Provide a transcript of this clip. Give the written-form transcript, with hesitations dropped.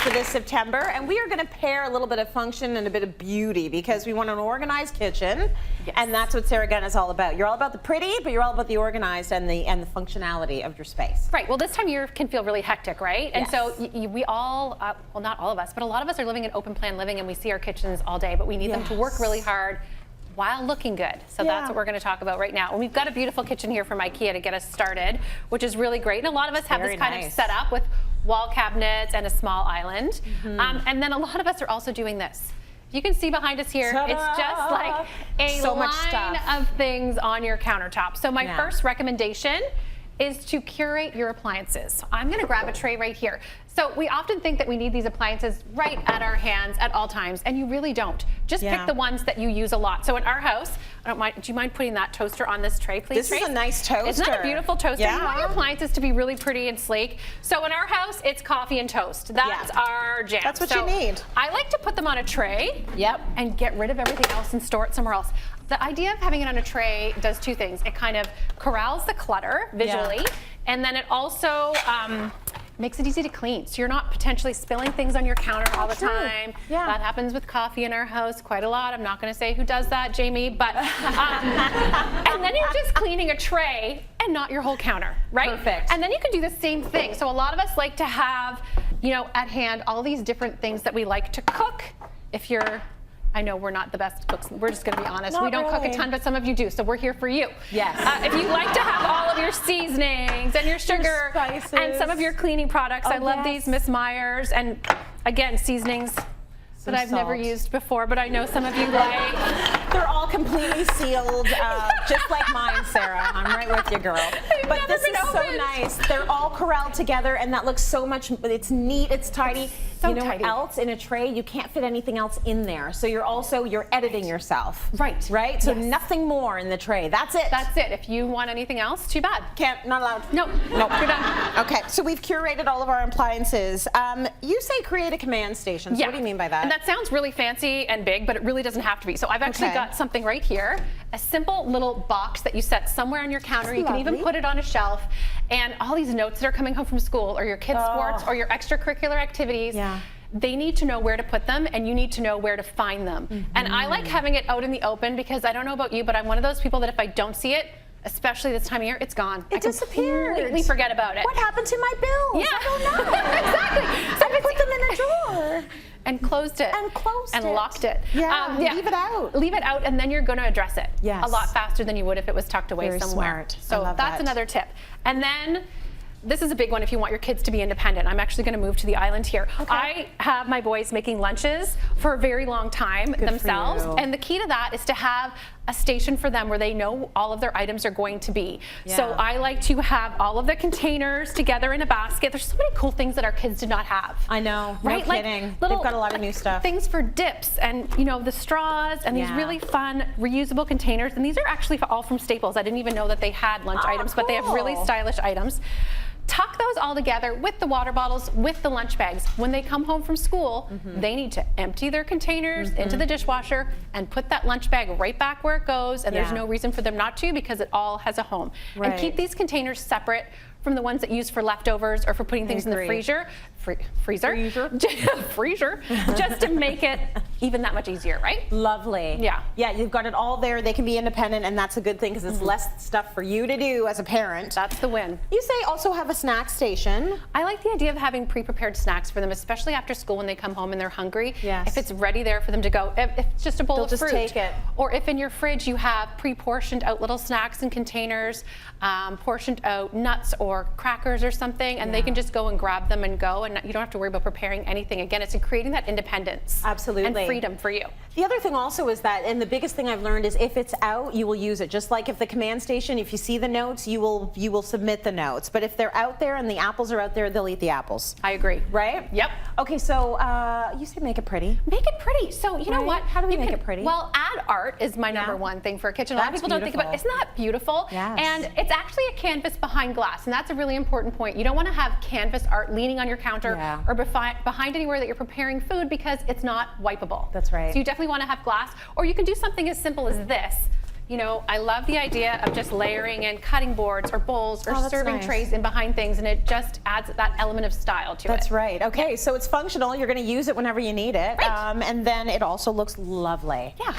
for this September, and we are going to pair a little bit of function and a bit of beauty because we want an organized kitchen, and that's what Sarah Gunn is all about. You're all about the pretty, but you're all about the organized and the functionality of your space. Right. Well, this time of year can feel really hectic, right? And Yes. so we all, well, not all of us, but a lot of us are living in open plan living, and we see our kitchens all day, but we need them to work really hard while looking good. So that's what we're going to talk about right now. And we've got a beautiful kitchen here from IKEA to get us started, which is really great. And a lot of us have this kind of set up with wall cabinets and a small island. And then a lot of us are also doing this. You can see behind us here, it's just like a line of things on your countertop. So my first recommendation is to curate your appliances. So I'm gonna grab a tray right here. So we often think that we need these appliances right at our hands at all times, and you really don't. Just pick the ones that you use a lot. So in our house, I don't mind, do you mind putting that toaster on this tray, please? This is a nice toaster. Isn't that a beautiful toaster? You want your appliances to be really pretty and sleek. So in our house, it's coffee and toast. That's our jam. That's what you need. I like to put them on a tray and get rid of everything else and store it somewhere else. The idea of having it on a tray does two things. It kind of corrals the clutter visually, and then it also makes it easy to clean. So you're not potentially spilling things on your counter all the time. That happens with coffee in our house quite a lot. I'm not going to say who does that, Jamie, but and then you're just cleaning a tray and not your whole counter, right? Perfect. And then you can do the same thing. So a lot of us like to have, you know, at hand all these different things that we like to cook. If you're I know we're not the best cooks. We're just going to be honest. We don't cook a ton, but some of you do, so we're here for you. Yes. If you like to have all of your seasonings and your sugar and some of your cleaning products, I love these Miss Meyer's, and again, seasonings that I've never used before, but I know some of you like. They're all completely sealed, just like mine, Sarah. I'm right with you, girl. But this is so nice. They're all corralled together, and that looks so much, it's neat, it's tidy. You know what else? In a tray, you can't fit anything else in there. So you're editing yourself. Right? So nothing more in the tray. That's it. That's it. If you want anything else, too bad. Not allowed. Nope, you're done. Okay, so we've curated all of our appliances. You say create a command station. So what do you mean by that? And that sounds really fancy and big, but it really doesn't have to be. So I've actually got something right here, a simple little box that you set somewhere on your counter. You can even put it on a shelf. And all these notes that are coming home from school, or your kids' sports, or your extracurricular activities, they need to know where to put them, and you need to know where to find them. And I like having it out in the open because I don't know about you, but I'm one of those people that if I don't see it, especially this time of year, it's gone. It disappeared. I completely forget about it. What happened to my bills? Yeah. I don't know. Exactly. So I put them in a drawer. And closed it. And locked it. Leave it out. Leave it out, and then you're going to address it a lot faster than you would if it was tucked away somewhere. Smart. So that's another tip. And then this is a big one if you want your kids to be independent. I'm actually going to move to the island here. I have my boys making lunches for a very long time themselves, and the key to that is to have a station for them where they know all of their items are going to be. So I like to have all of the containers together in a basket. There's so many cool things that our kids did not have. I know, right? No kidding. They've got a lot of new stuff. Things for dips and, you know, the straws and these really fun reusable containers. And these are actually all from Staples. I didn't even know that they had lunch items, but they have really stylish items. Tuck those all together with the water bottles, with the lunch bags. When they come home from school, they need to empty their containers into the dishwasher and put that lunch bag right back where it goes, and there's no reason for them not to because it all has a home. And keep these containers separate from the ones that use for leftovers or for putting things in the freezer, just to make it even that much easier, right? Lovely. Yeah, you've got it all there. They can be independent, and that's a good thing because it's less stuff for you to do as a parent. That's the win. You say also have a snack station. I like the idea of having pre-prepared snacks for them, especially after school when they come home and they're hungry. If it's ready there for them to go, if it's just a bowl of fruit. They'll just take it. Or if in your fridge you have pre-portioned out little snacks and containers, portioned out nuts or crackers or something, and they can just go and grab them and go, and you don't have to worry about preparing anything. Again, it's in creating that independence and freedom for you. The other thing also is that, and the biggest thing I've learned is if it's out, you will use it. Just like if the command station, if you see the notes, you will submit the notes. But if they're out there and the apples are out there, they'll eat the apples. I agree. Right? Yep. Okay, so you say make it pretty. Make it pretty. So you know what? How do we make it pretty? Well, add art is my number one thing for a kitchen. A lot of people don't think about it. Isn't that beautiful? Yes. And it's actually a canvas behind glass, and that's a really important point. You don't want to have canvas art leaning on your counter or behind anywhere that you're preparing food because it's not wipeable. That's right. So you definitely want to have glass, or you can do something as simple as this. You know, I love the idea of just layering in cutting boards or bowls or serving trays in behind things, and it just adds that element of style to it. That's right. Okay, so it's functional. You're going to use it whenever you need it. Right. And then it also looks lovely. Yeah.